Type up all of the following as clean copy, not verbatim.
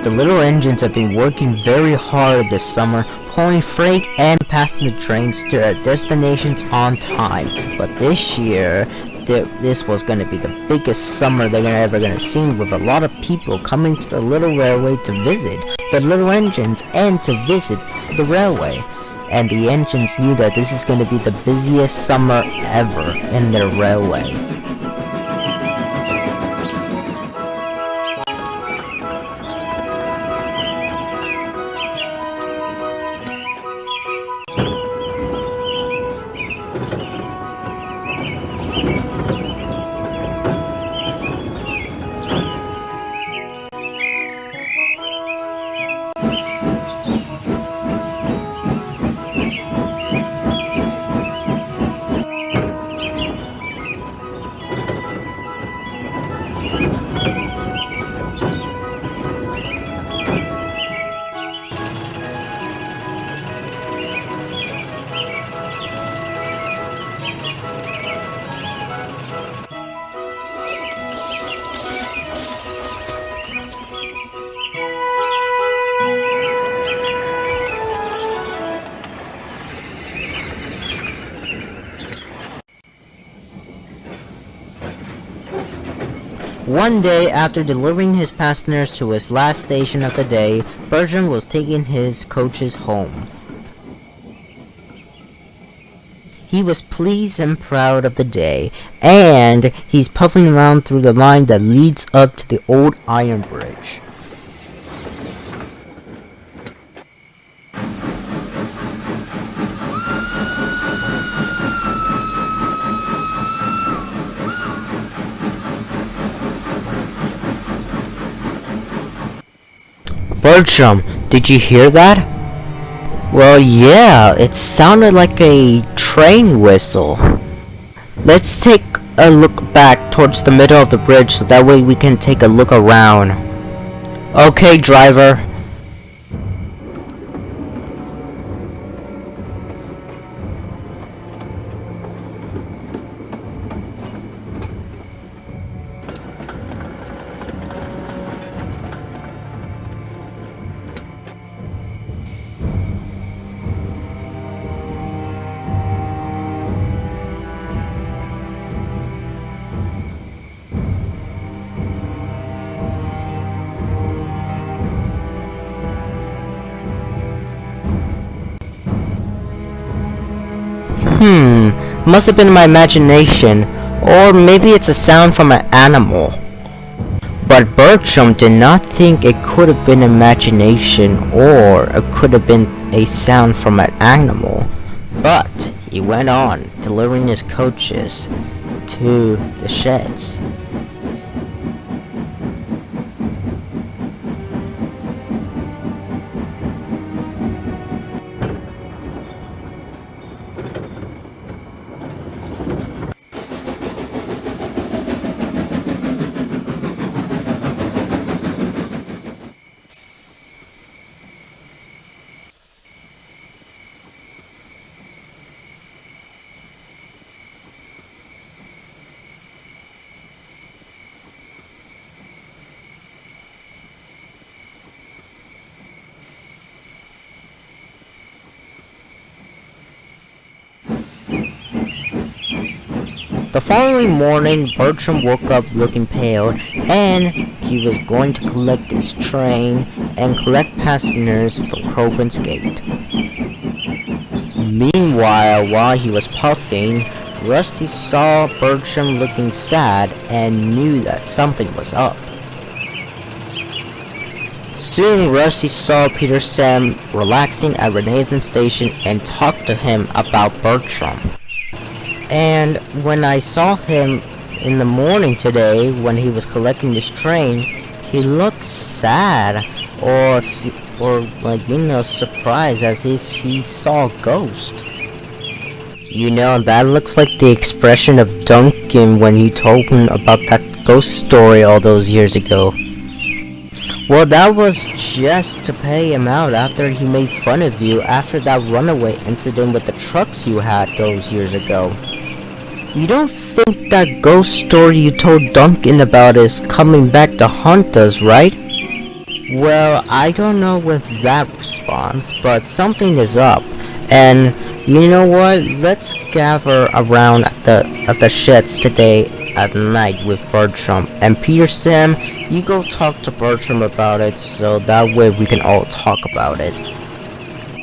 The little engines have been working very hard this summer, pulling freight and passenger trains to their destinations on time. But this year, this was going to be the biggest summer they're ever going to see, with a lot of people coming to the little railway to visit the little engines and to visit the railway. And the engines knew that this is going to be the busiest summer ever in their railway. One day, after delivering his passengers to his last station of the day, Bertram was taking his coaches home. He was pleased and proud of the day, and he's puffing around through the line that leads up to the old iron bridge. Bertram, did you hear that? Well, yeah, it sounded like a train whistle. Let's take a look back towards the middle of the bridge so that way we can take a look around. Okay, driver. Must have been my imagination, or maybe it's a sound from an animal. But Bertram did not think it could have been imagination, or it could have been a sound from an animal. But he went on, delivering his coaches to the sheds. The following morning, Bertram woke up looking pale, and he was going to collect his train and collect passengers from Crovan's Gate. Meanwhile, while he was puffing, Rusty saw Bertram looking sad and knew that something was up. Soon, Rusty saw Peter Sam relaxing at Renaissance Station and talked to him about Bertram. And when I saw him in the morning today, when he was collecting this train, he looked sad, or surprised, as if he saw a ghost. That looks like the expression of Duncan when he told him about that ghost story all those years ago. Well, that was just to pay him out after he made fun of you after that runaway incident with the trucks you had those years ago. You don't think that ghost story you told Duncan about is coming back to haunt us, right? Well, I don't know with that response, but something is up. And you know what? Let's gather around at the sheds today at night with Bertram. And Peter Sam, you go talk to Bertram about it so that way we can all talk about it.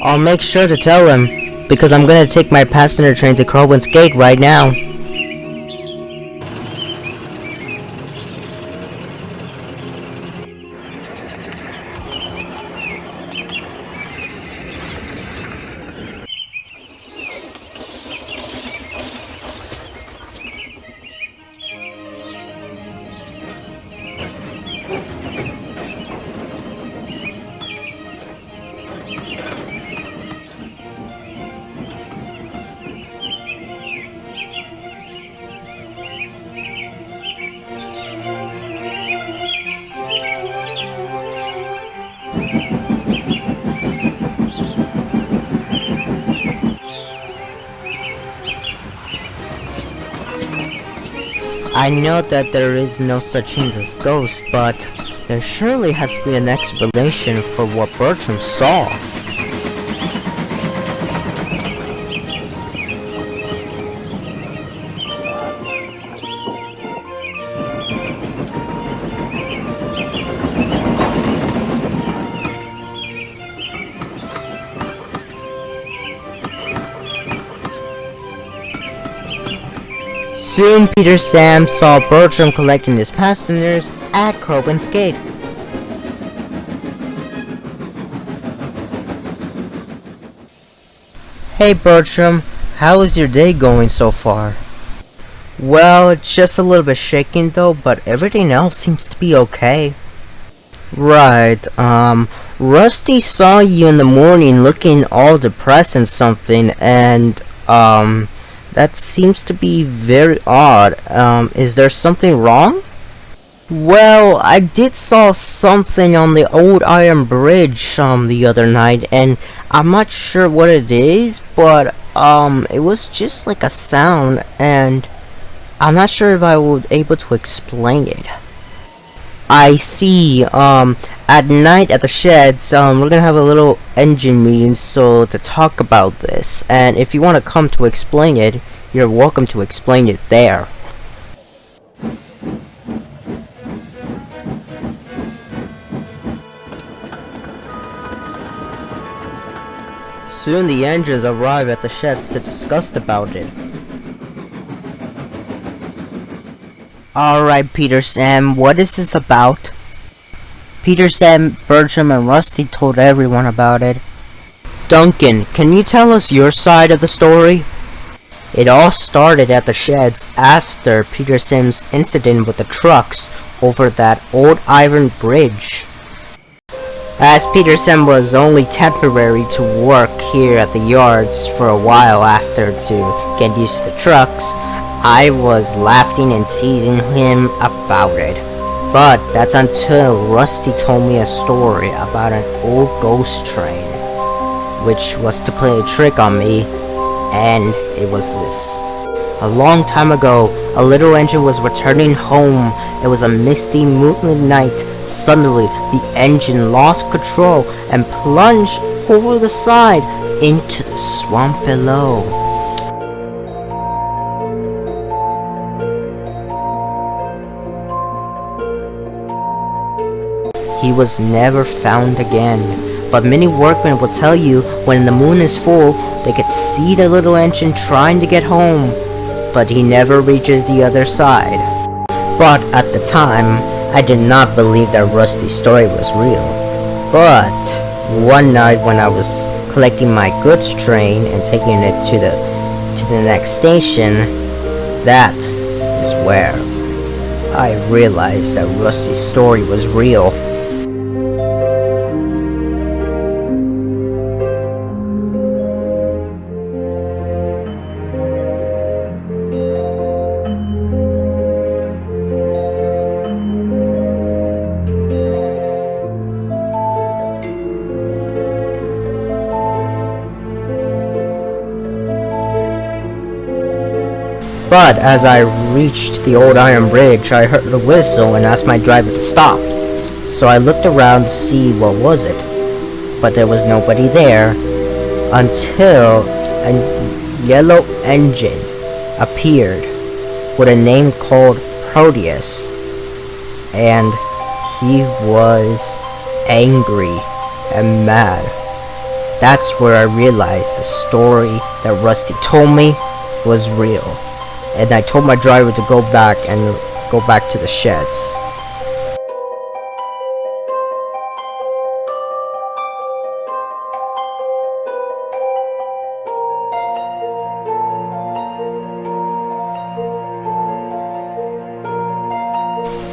I'll make sure to tell him, because I'm gonna take my passenger train to Crowburn's Gate right now. I know that there is no such thing as ghosts, but there surely has to be an explanation for what Bertram saw. Soon Peter Sam saw Bertram collecting his passengers at Crowburn's Gate. Hey Bertram, how is your day going so far? Well, it's just a little bit shaking though, but everything else seems to be okay. Right, Rusty saw you in the morning looking all depressed and something, and, that seems to be very odd. Is there something wrong? Well, I did saw something on the old iron bridge, the other night, and I'm not sure what it is, but, it was just like a sound, and I'm not sure if I was able to explain it. I see, at night at the sheds, we're gonna have a little engine meeting so to talk about this, and if you want to come to explain it, you're welcome to explain it there. Soon the engines arrive at the sheds to discuss about it. Alright, Peter Sam, what is this about? Peter Sam, Bertram, and Rusty told everyone about it. Duncan, can you tell us your side of the story? It all started at the sheds after Peter Sam's incident with the trucks over that old iron bridge. As Peter Sam was only temporary to work here at the yards for a while after to get used to the trucks, I was laughing and teasing him about it. But that's until Rusty told me a story about an old ghost train, which was to play a trick on me, and it was this. A long time ago, a little engine was returning home. It was a misty, moonlit night. Suddenly, the engine lost control and plunged over the side into the swamp below. He was never found again, but many workmen will tell you when the moon is full, they could see the little engine trying to get home, but he never reaches the other side. But at the time, I did not believe that Rusty's story was real. But one night when I was collecting my goods train and taking it to the next station, that is where I realized that Rusty's story was real. But as I reached the old iron bridge, I heard a whistle and asked my driver to stop. So I looked around to see what was it, but there was nobody there until a yellow engine appeared with a name called Proteus, and he was angry and mad. That's where I realized the story that Rusty told me was real, and I told my driver to go back to the sheds.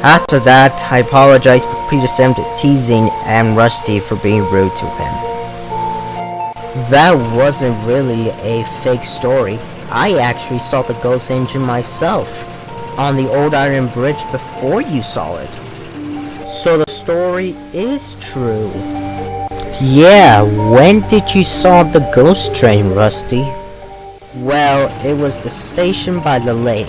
After that, I apologized for Peter Sam teasing and Rusty for being rude to him. That wasn't really a fake story. I actually saw the ghost engine myself on the old iron bridge before you saw it. So the story is true. Yeah, when did you saw the ghost train, Rusty? Well, it was the station by the lake.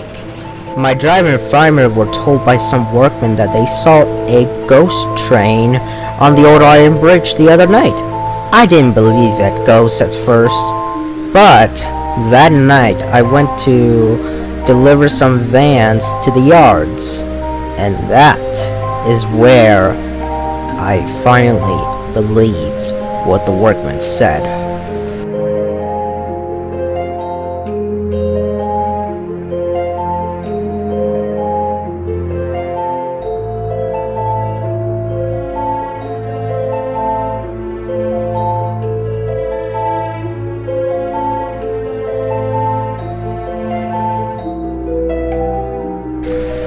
My driver and fireman were told by some workmen that they saw a ghost train on the old iron bridge the other night. I didn't believe that ghost at first, but that night I went to deliver some vans to the yards, and that is where I finally believed what the workmen said.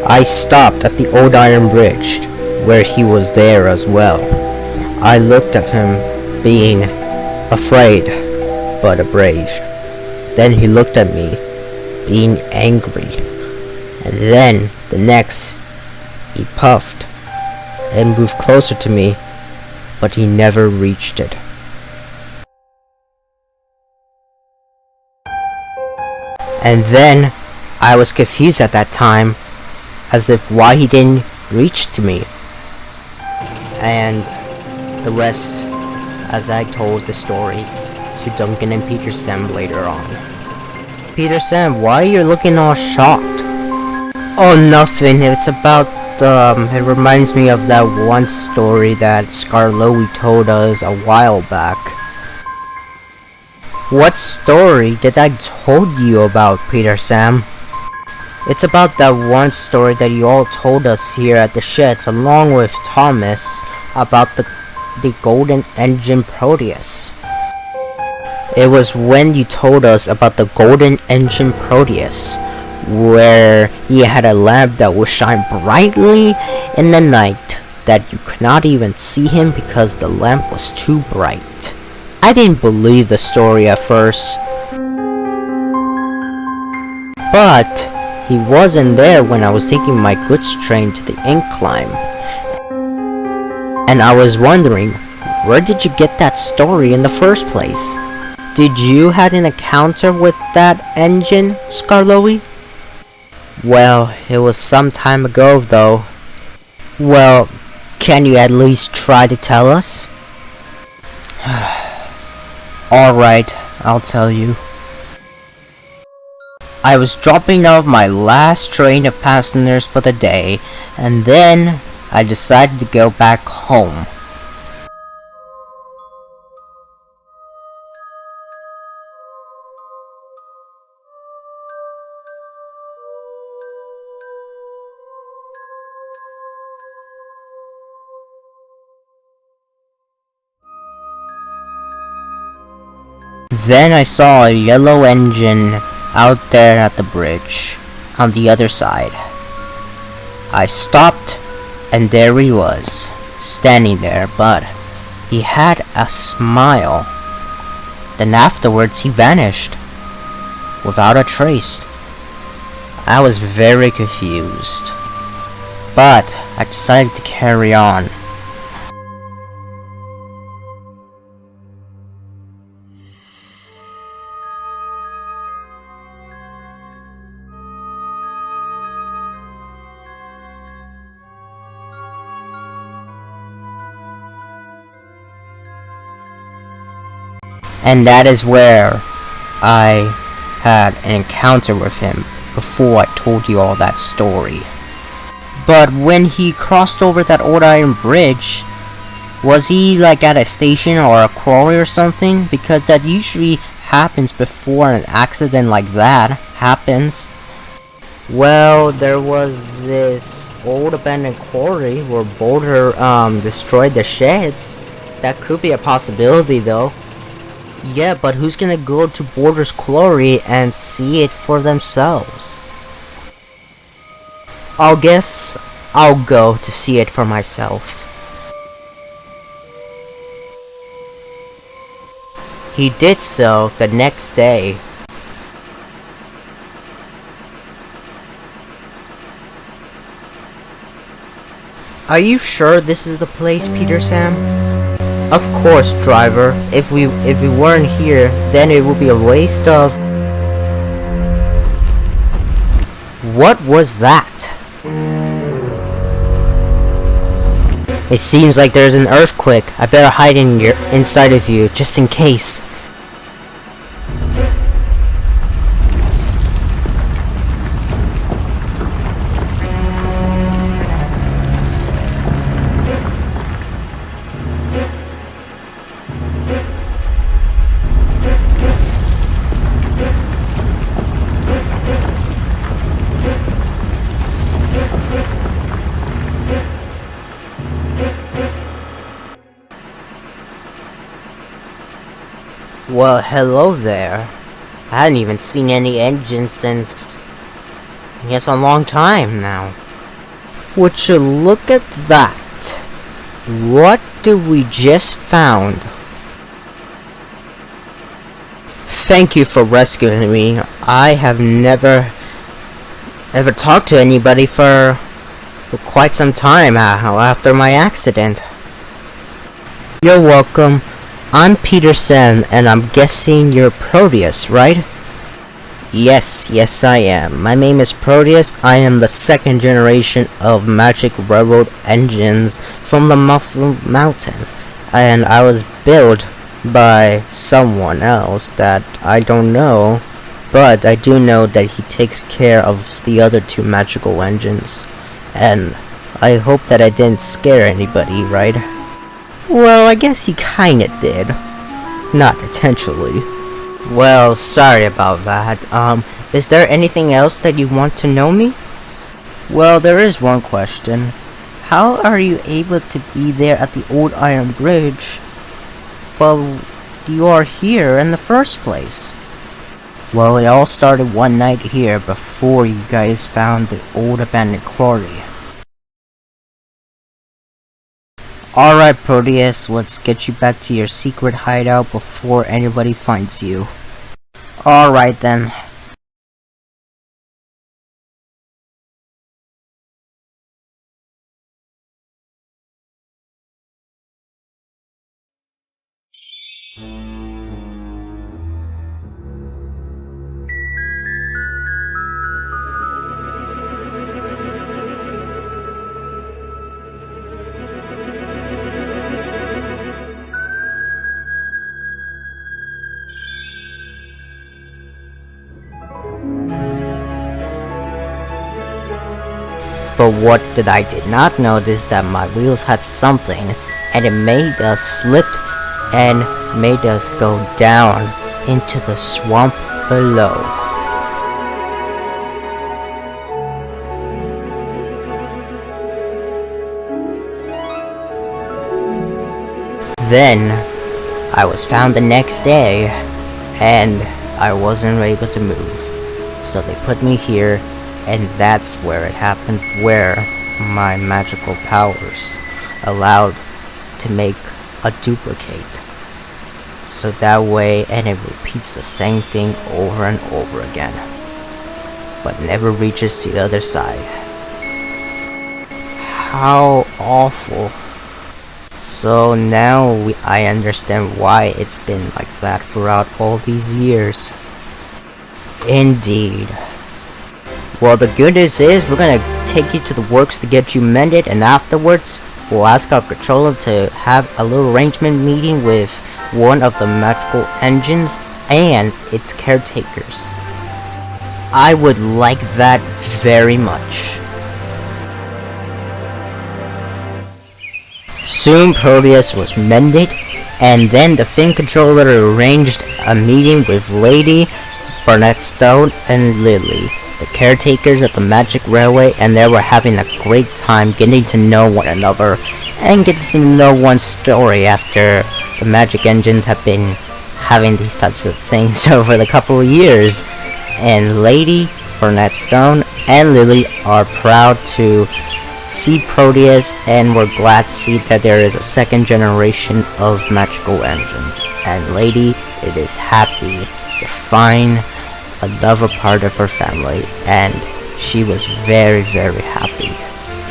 I stopped at the old iron bridge, where he was there as well. I looked at him, being afraid, but brave. Then he looked at me, being angry. And then, the next, he puffed and moved closer to me, but he never reached it. And then, I was confused at that time, as if why he didn't reach to me. And the rest, as I told the story to Duncan and Peter Sam later on. Peter Sam, why are you looking all shocked? Oh, nothing. It's about it reminds me of that one story that Scarlowe told us a while back. What story did I told you about, Peter Sam? It's about that one story that you all told us here at the sheds along with Thomas about the golden engine Proteus. It was when you told us about the golden engine Proteus, where he had a lamp that would shine brightly in the night that you could not even see him because the lamp was too bright. I didn't believe the story at first, but he wasn't there when I was taking my goods train to the incline. And I was wondering, where did you get that story in the first place? Did you had an encounter with that engine, Scarlowe? Well, it was some time ago though. Well, can you at least try to tell us? Alright, I'll tell you. I was dropping off my last train of passengers for the day, and then I decided to go back home. Then I saw a yellow engine out there at the bridge, on the other side. I stopped, and there he was, standing there, but he had a smile. Then afterwards he vanished, without a trace. I was very confused, but I decided to carry on. And that is where I had an encounter with him before I told you all that story. But when he crossed over that old iron bridge, was he like at a station or a quarry or something? Because that usually happens before an accident like that happens. Well, there was this old abandoned quarry where Boulder destroyed the sheds. That could be a possibility though. Yeah, but who's gonna go to Boulder's quarry and see it for themselves? I'll guess I'll go to see it for myself. He did so the next day. Are you sure this is the place, Peter Sam? Of course, driver. If we weren't here, then it would be a waste of... What was that? It seems like there's an earthquake. I better hide inside of you, just in case. Well, hello there. I hadn't even seen any engines since... I guess a long time now. Would you look at that? What did we just found? Thank you for rescuing me. I have never ever talked to anybody for quite some time after my accident. You're welcome. I'm Peter Sam, and I'm guessing you're Proteus, right? Yes, I am. My name is Proteus. I am the second generation of magic railroad engines from the Muffled Mountain, and I was built by someone else that I don't know, but I do know that he takes care of the other two magical engines, and I hope that I didn't scare anybody, right? Well, I guess he kinda did. Not intentionally. Well, sorry about that. Is there anything else that you want to know me? Well, there is one question. How are you able to be there at the old iron bridge? Well, you are here in the first place. Well, it all started one night here before you guys found the old abandoned quarry. Alright, Proteus, let's get you back to your secret hideout before anybody finds you. Alright then. But what did I did not notice that my wheels had something, and it made us slip and made us go down into the swamp below. Then I was found the next day, and I wasn't able to move, so they put me here. And that's where it happened, where my magical powers allowed to make a duplicate. So that way, and it repeats the same thing over and over again, but never reaches the other side. How awful. So now I understand why it's been like that throughout all these years. Indeed. Well, the good news is we're gonna take you to the works to get you mended, and afterwards we'll ask our controller to have a little arrangement meeting with one of the magical engines and its caretakers. I would like that very much. Soon Proteus was mended, and then the Fin Controller arranged a meeting with Lady Stone and Lily, the caretakers of the Magic Railway, and they were having a great time getting to know one another and getting to know one's story after the magic engines have been having these types of things over the couple of years. And Lady Stone and Lily are proud to see Proteus, and we're glad to see that there is a second generation of magical engines. And Lady is happy to find another part of her family, and she was very, very happy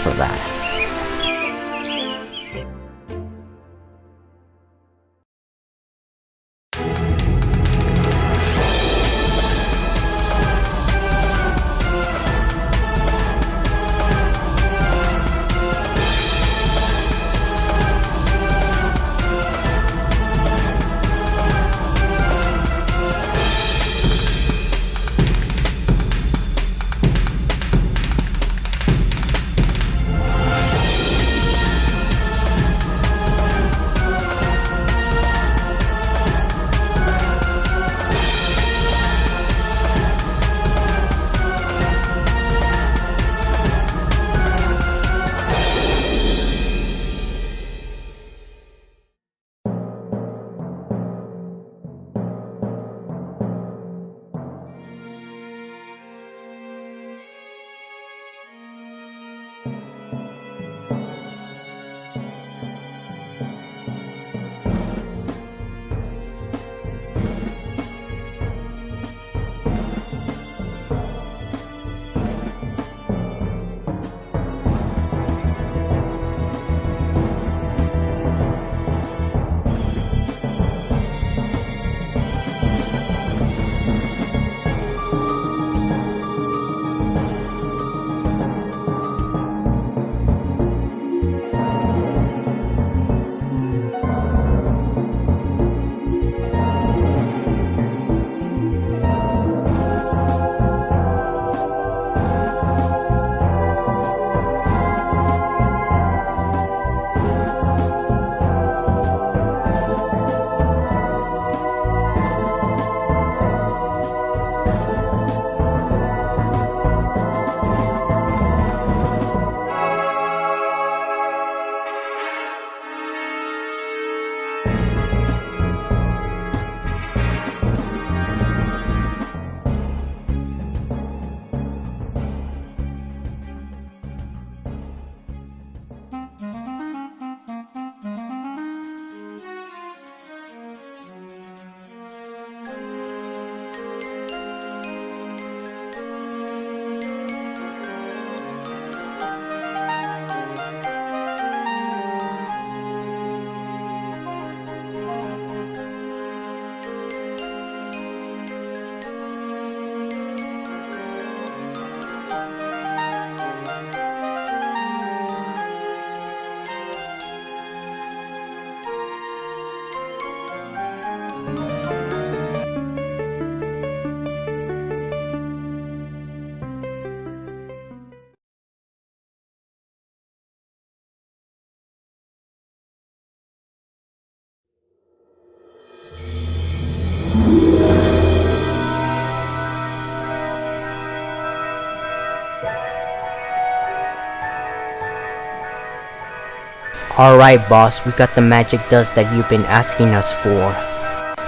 for that. Alright boss, we got the magic dust that you've been asking us for.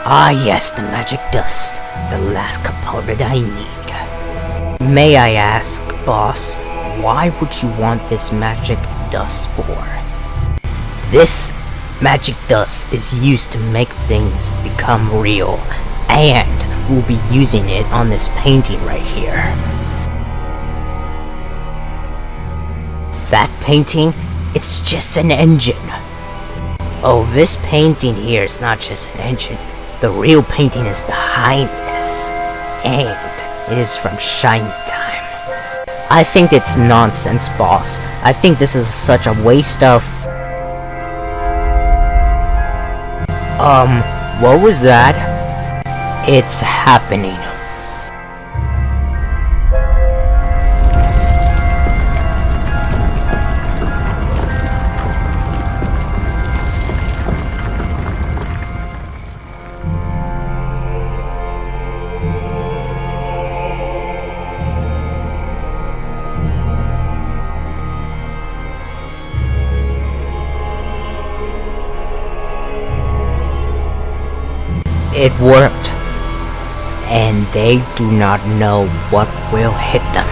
Ah yes, the magic dust. The last component I need. May I ask, boss, why would you want this magic dust for? This magic dust is used to make things become real, and we'll be using it on this painting right here. That painting? It's just an engine. Oh, this painting here is not just an engine. The real painting is behind this. And it is from Shine Time. I think it's nonsense, boss. I think this is such a waste of... What was that? It's happening. It worked, and they do not know what will hit them.